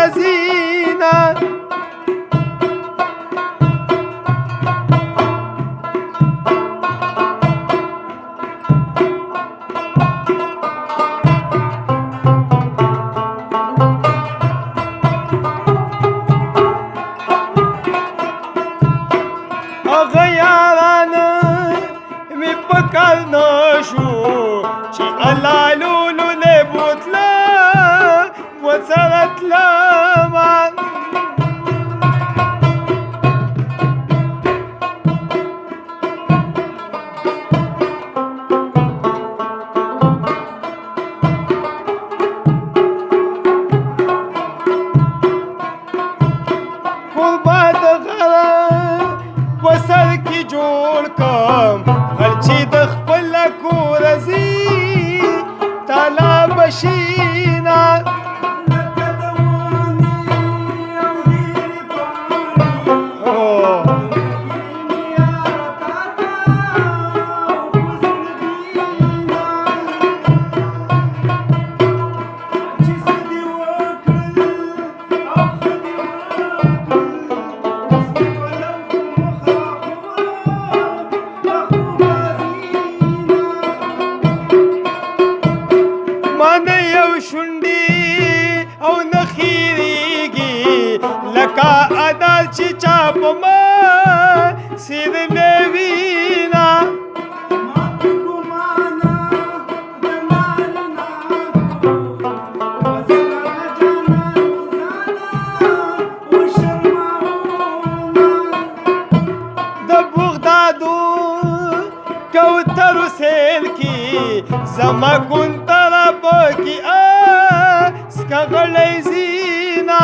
رزینا هغه یارانه مې په کال نه شو چې الله لولو له بوتله وسره تلمه کوربه د غره په سر کې جوړ کم غل چې د خپل کور ځي تالا بشینا مانه یو شونډې او نه خیریږي لکه انار چې چا په ما سیرلې وینا د بغدادو کوترو سیل کې زما کون طرف کې سکغلی زینا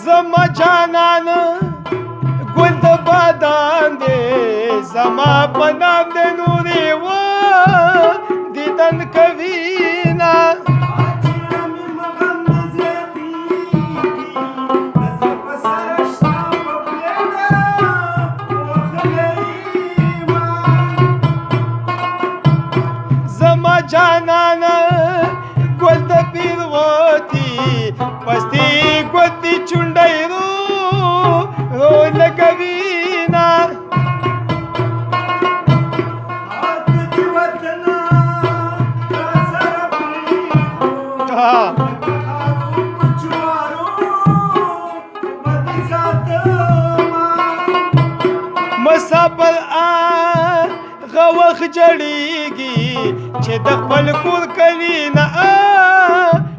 زما جانان ګل د بادام دی زما په نام د نورې و دیدن کوینا زما جانان ګل د پیروتی پستی ګوتی چونډۍ رو لګوینا مسافر هغه وخت جړېږي چې د خپل کور کلي نه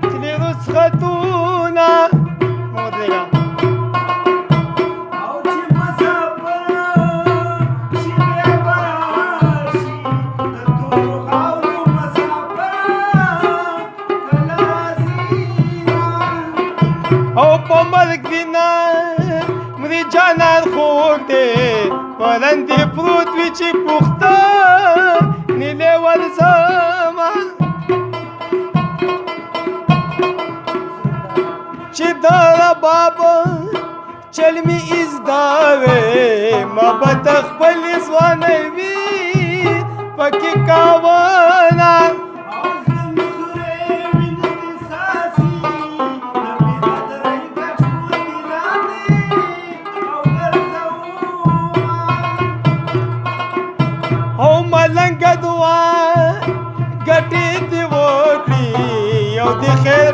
تلې رسختونه او په مرګ وینا مري جانان خوږ دی پرندې پروت وي چې پوخته نیلې ورځمه چې د رباب چل مې ازدا وې ما به د خپلې ځوانۍ وي پکې کاونه او ملنګ دعا ګټې دې وکړي یو د خیر